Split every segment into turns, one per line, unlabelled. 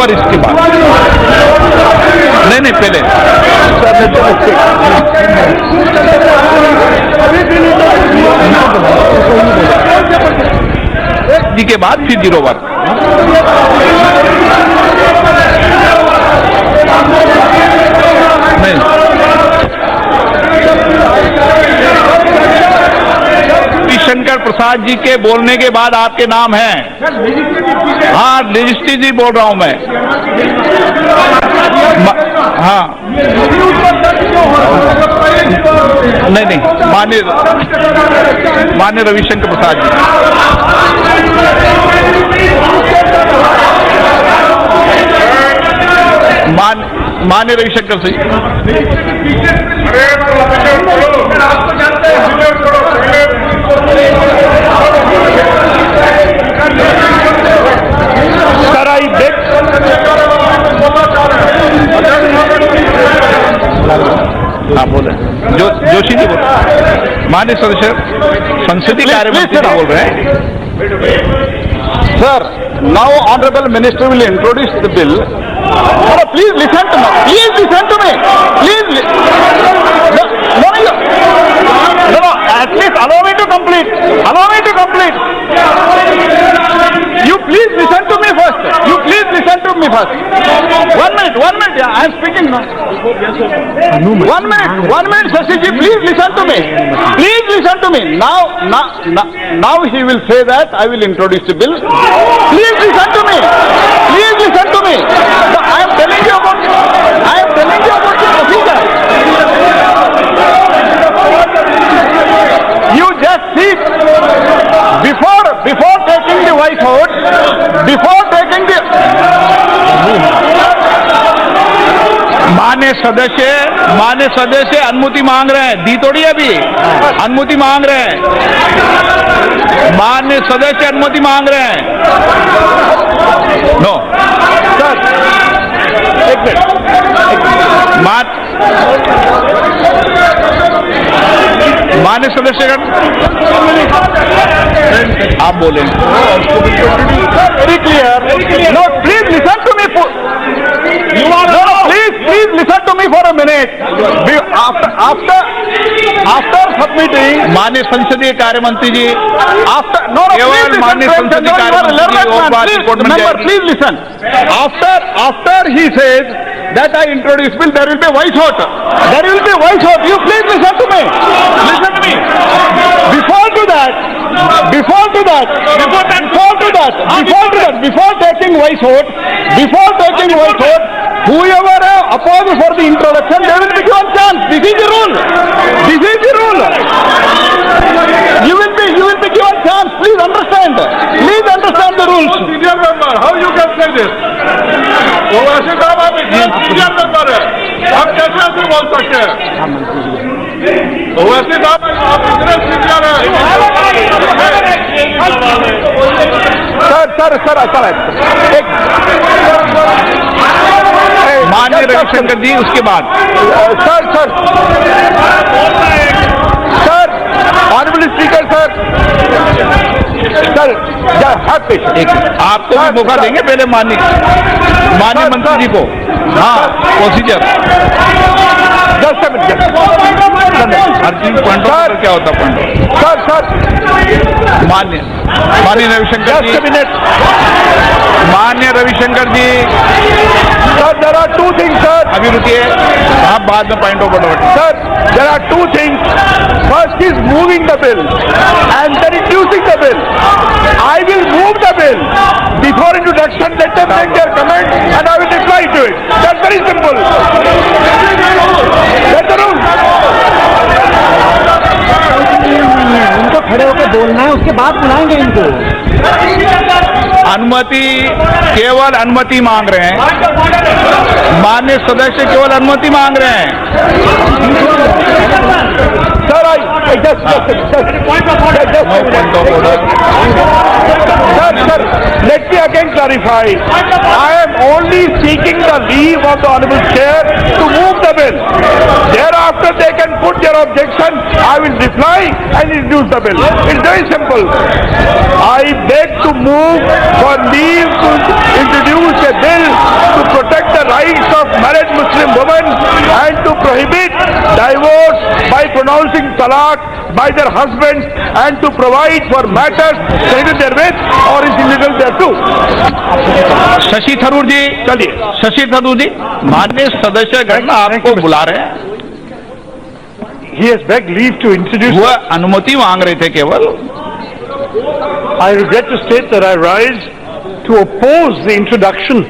और इसके बाद नहीं पहले जी के बाद फिर 0 ओवर। नहीं शंकर प्रसाद जी के बोलने के बाद आपके नाम है। हाँ रजिस्ट्री जी बोल रहा हूं मैं। हाँ नहीं मान्य रविशंकर प्रसाद जी। मान्य Ravishankar Singh.
Sir I beg
हाँ बोले जोशी जी बोल माननीय सदस्य संसदीय कार्य मंत्री बोल रहे हैं।
Sir now honourable minister will introduce the bill. Please listen to me, please listen to me, please no, at least allow me to complete. You please listen to me first. One minute, yeah, I am speaking now. 1 minute, Shashiji, please listen to me. Now he will say that I will introduce the bill. Please listen to me. So I am telling you about the procedure. You just see before taking the voice vote,
मान्य सदस्य अनुमति मांग रहे हैं। दी थोड़ी अभी अनुमति मांग रहे हैं। मान्य सदस्य अनुमति मांग रहे हैं। नो
सर एक मिनट
मान्य सदस्यगण आप बोले।
Very clear. No please listen to me. Please listen to me for a minute. After submitting,
माननीय संसदीय कार्य मंत्री जी
केवल
माननीय संसदीय कार्य
member, please listen. After he says that I introduce bill, there will be voice vote. You please listen to me. Before taking voice vote, whoever opposes for the introduction, they will be given chance. This is the rule. You will be given chance. Please understand the rules.
Senior member, how you can say this? वो वैसे काम आप senior member है, आप कैसे ऐसे बोल सकते हैं? वो वैसे काम आप इतने senior हैं।
सर एक
माननीय रविशंकर जी उसके बाद
सर ऑनरेबल स्पीकर सर
आपको भी मौका देंगे पहले माननीय मंत्री जी को। हाँ प्रोसीजर हर चीज पॉइंट क्या होता पॉइंट
सर
माननीय रविशंकर जी। माननीय Ravishankar ji
sir there are 2 things sir.
अभी रुकिए आप बाद में point of order.
Sir there are 2 things. First is moving the bill and then introducing the bill. I will move the bill. Before introduction, let them make their comment and I will reply to it. That's very simple. That's the rule.
उनको खड़े होकर बोलना है, उसके बाद बुलाएंगे इनको।
केवल अनुमति मांग रहे हैं। माननीय सदस्य केवल अनुमति मांग रहे हैं।
Sir, Sir, let me again clarify. I am only seeking the leave of the Honorable Chair to move the bill. Thereafter, they can put their objection. I will reply and introduce the bill. It's very simple. I beg to move for leave to introduce a bill Muslim women and to prohibit divorce by pronouncing talaq by their husbands and to provide for matters related therewith or is illegal there too.
Shashi Tharoor जी,
चलिए।
शशि थरूर जी, माननीय सदस्यगण आपको बुला रहे हैं।
He has begged leave to introduce.
वह अनुमति मांग रहे थे केवल।
I regret to state that I rise to oppose the introduction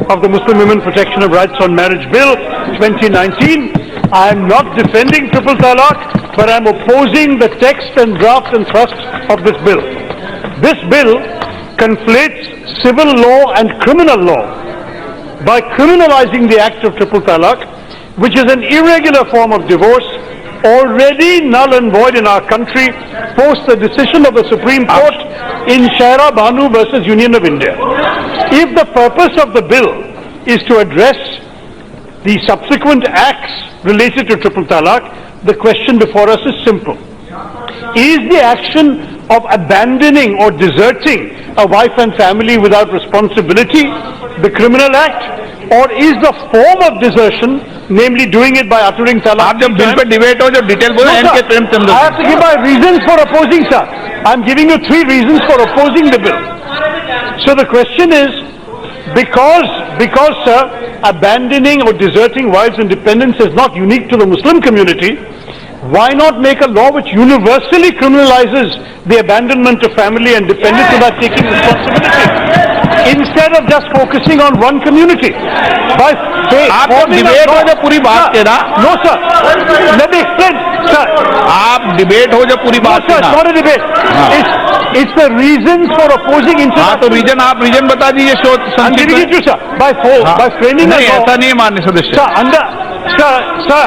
of the Muslim Women Protection of Rights on Marriage Bill 2019. I am not defending triple talaq, but I am opposing the text and draft and thrust of this bill. This bill conflates civil law and criminal law by criminalizing the act of triple talaq, which is an irregular form of divorce already null and void in our country post the decision of the Supreme Court in Shaira Banu versus Union of India. If the purpose of the bill is to address the subsequent acts related to triple talaq, the question before us is simple. Is the action of abandoning or deserting a wife and family without responsibility the criminal act, or is the form of desertion, namely doing it by uttering talaq?
आप जब bill pay debate हो, जब detail बोले, NK Premchand.
I have to give my reasons for opposing, sir. I am giving you 3 reasons for opposing the bill. So the question is, because sir, abandoning or deserting wives and dependents is not unique to the Muslim community, why not make a law which universally criminalizes the abandonment of family and dependents without taking responsibility, instead of just focusing on one community? By
आप जब debate हो जब पूरी बात के ना,
no sir, let me explain, sir.
आप debate हो जब पूरी बात
No,
के
sir,
ना।
it's not a debate. It's the reasons for opposing
हाँ,
introduction.
तो आप रीजन बता दीजिए।
I'm giving it to you, sir. By framing a
नहीं,
law.
ऐसा नहीं है माननीय सदस्य।
Sir,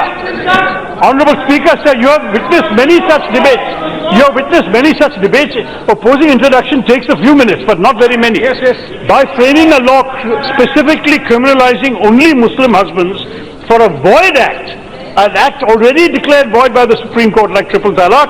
Honorable Speaker, sir, you have witnessed many such debates. Opposing introduction takes a few minutes, but not very many. Yes. By framing a law specifically criminalizing only Muslim husbands for a void act, an act already declared void by the Supreme Court like triple talaq,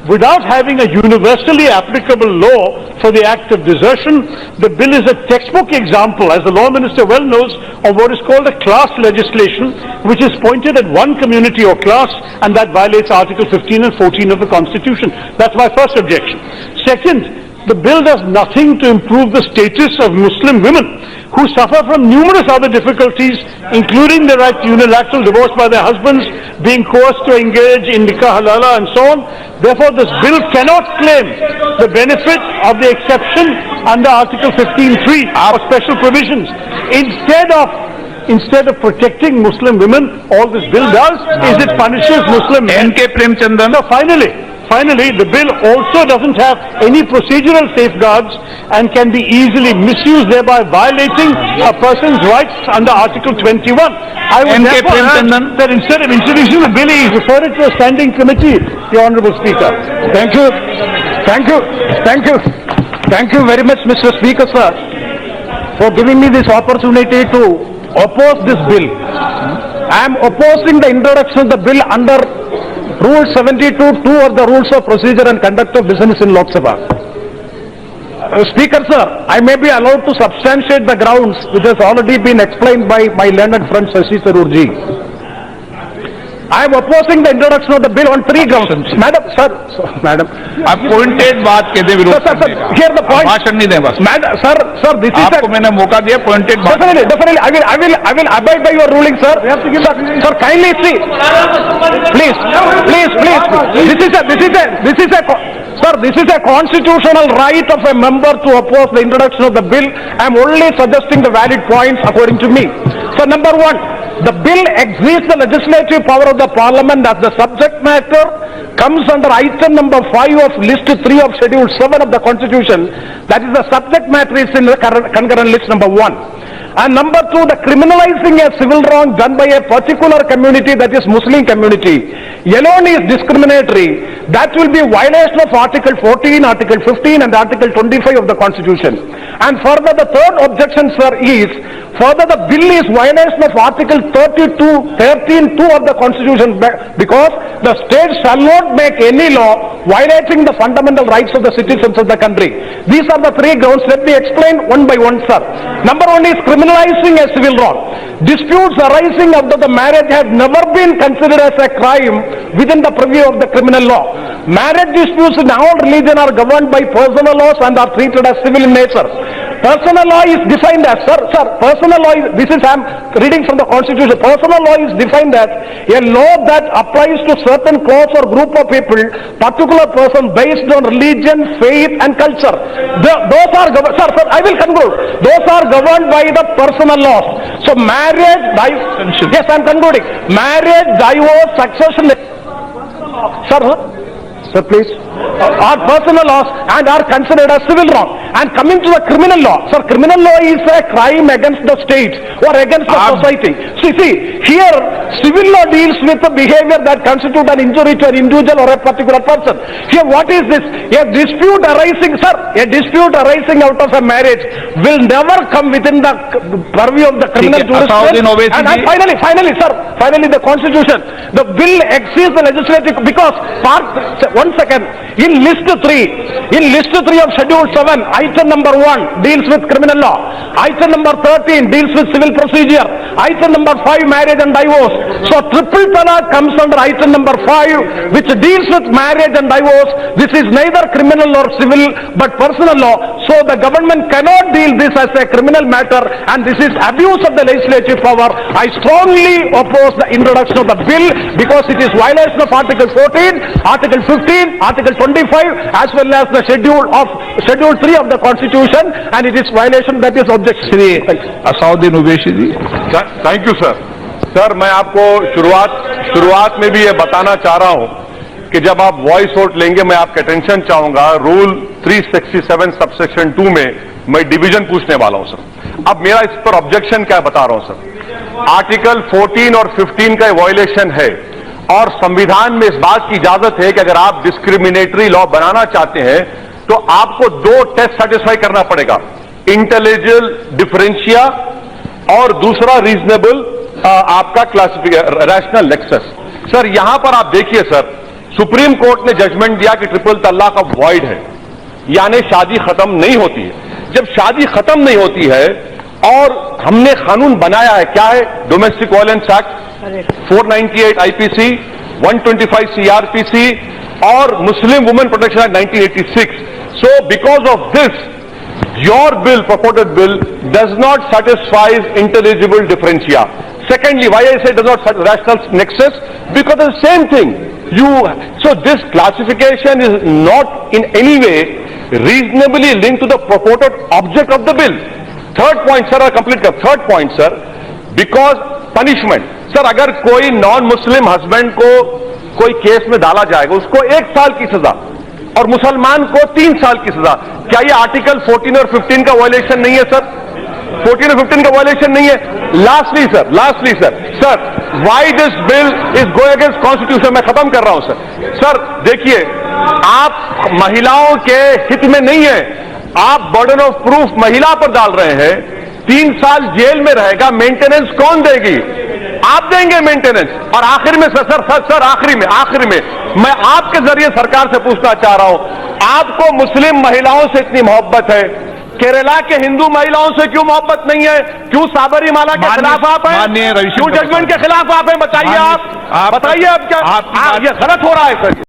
without having a universally applicable law for the act of desertion, the bill is a textbook example, as the law minister well knows, of what is called a class legislation, which is pointed at one community or class, and that violates Article 15 and 14 of the Constitution. That's my first objection. Second, the bill does nothing to improve the status of Muslim women who suffer from numerous other difficulties, including the right to unilateral divorce by their husbands, being coerced to engage in nikah halala and so on. Therefore, this bill cannot claim the benefit of the exception under Article 15(3) or special provisions. Instead of protecting Muslim women, all this bill does is it punishes Muslim men.
N K Premchandan.
No, finally, the bill also doesn't have any procedural safeguards and can be easily misused, thereby violating a person's rights under Article 21. I would
N.K.
therefore urge
Premchandan.
that instead of introducing the bill, he refer it to a standing committee, Your Honourable Speaker.
Thank you very much, Mr. Speaker, sir, for giving me this opportunity to oppose this bill. I am opposing the introduction of the bill under Rule 72(2) of the Rules of Procedure and Conduct of Business in Lok Sabha. Speaker, sir, I may be allowed to substantiate the grounds which has already been explained by my learned friend Shashi Tharoor ji. I am opposing the introduction of the bill on 3 grounds. Madam.
आप pointed बात कहते विरोध
Sir,
करने का।
here the point.
भाषण नहीं दें बस।
Madam, sir, this is
आपको मैंने मौका दिया पॉइंटेड बात।
Definitely. I will abide by your ruling, sir. We have to give sir, kindly see. Please. This is a constitutional right of a member to oppose the introduction of the bill. I am only suggesting the valid points according to me. So, number 1, the bill exceeds the legislative power of the Parliament as the subject matter comes under item number 5 of list 3 of schedule 7 of the Constitution. That is, the subject matter is in the concurrent list number 1. And number 2, the criminalizing a civil wrong done by a particular community, that is Muslim community, alone is discriminatory. That will be violation of Article 14, Article 15 and Article 25 of the Constitution. And further, the third objection, sir, is further the bill is violation of Article 13(2) of the Constitution, because the state shall not make any law violating the fundamental rights of the citizens of the country. These are the 3 grounds. Let me explain one by one, sir. Number 1 is criminalizing a civil wrong. disputes arising out of the marriage have never been considered as a crime within the purview of the criminal law. Marriage disputes in all religion are governed by personal laws and are treated as civil in nature. Personal law is defined as, personal law is, this is, I'm reading from the Constitution, personal law is defined as a law that applies to certain class or group of people, particular person based on religion, faith and culture. Those are governed, sir, I will conclude. Those are governed by the personal laws. So marriage, yes, I'm concluding. Marriage, divorce, succession, sir, please, are personal laws and are considered as civil law. And coming to the criminal law, sir, criminal law is a crime against the state or against the society. See, here civil law deals with the behavior that constitute an injury to an individual or a particular person. Here, what is this? A dispute arising, sir, a dispute arising out of a marriage will never come within the purview of the criminal jurisprudence. And finally, sir, the Constitution, the bill exceeds the legislative because one second, in list 3 of Schedule 7, item number 1 deals with criminal law, item number 13 deals with civil procedure, item number 5 marriage and divorce. So triple talaq comes under item number 5, which deals with marriage and divorce. This is neither criminal nor civil but personal law. So the government cannot deal this as a criminal matter, and this is abuse of the legislative power. I strongly oppose the introduction of the bill because it is violation of Article 14, Article 15, Article 25 as well as the Schedule 3 of the Constitution, and it is violation that is objection.
Shri Asaduddin Owaisi ji.
Thank you sir. Sir, मैं आपको शुरुआत में भी ये बताना चाह रहा हूं कि जब आप वॉइस वोट लेंगे मैं आपका अटेंशन चाहूंगा। रूल 367 सबसेक्शन 2 में मैं डिवीजन पूछने वाला हूं सर। अब मेरा इस पर ऑब्जेक्शन क्या बता रहा हूं सर। आर्टिकल 14 और 15 का वायलेशन है और संविधान में इस बात की इजाजत है कि अगर आप डिस्क्रिमिनेटरी लॉ बनाना चाहते हैं तो आपको 2 टेस्ट सेटिस्फाई करना पड़ेगा, इंटेलिजिबल डिफरेंशिया और दूसरा रीजनेबल आपका रैशनल नेक्सस। सर, यहां पर आप देखिए सर, सुप्रीम कोर्ट ने जजमेंट दिया कि ट्रिपल तलाक अब वॉइड है, यानी शादी खत्म नहीं होती है। जब शादी खत्म नहीं होती है और हमने कानून बनाया है, क्या है? Domestic violence act, 498 IPC, 125 CrPC और Muslim women protection act 1986. So because of this, your bill, purported bill, does not satisfy intelligible differentia. Secondly, why I say does not satisfy rational nexus? Because of the same thing. So this classification is not in any way reasonably linked to the purported object of the bill. Third point, sir, I'll complete the third point, sir. Because punishment. Sir, अगर कोई non Muslim husband को कोई case में डाला जाएगा, उसको 1 साल की सजा और मुसलमान को 3 साल की सजा। क्या ये आर्टिकल 14 और 15 का वायलेशन नहीं है सर? 14 और 15 का वायलेशन नहीं है। Lastly sir, why this bill is going against constitution? मैं खत्म कर रहा हूं सर। सर देखिए, आप महिलाओं के हित में नहीं है, आप बर्डन ऑफ प्रूफ महिला पर डाल रहे हैं। 3 साल जेल में रहेगा, मेंटेनेंस कौन देगी? आप देंगे मेंटेनेंस। और आखिर में सर आखिरी में मैं आपके जरिए सरकार से पूछना चाह रहा हूं, आपको मुस्लिम महिलाओं से इतनी मोहब्बत है, केरला के हिंदू महिलाओं से क्यों मोहब्बत नहीं है? क्यों साबरीमाला के खिलाफ आप हैं? क्यों जजमेंट के खिलाफ आप हैं? बताइए, आप बताइए, अब क्या ये गलत हो रहा है सर?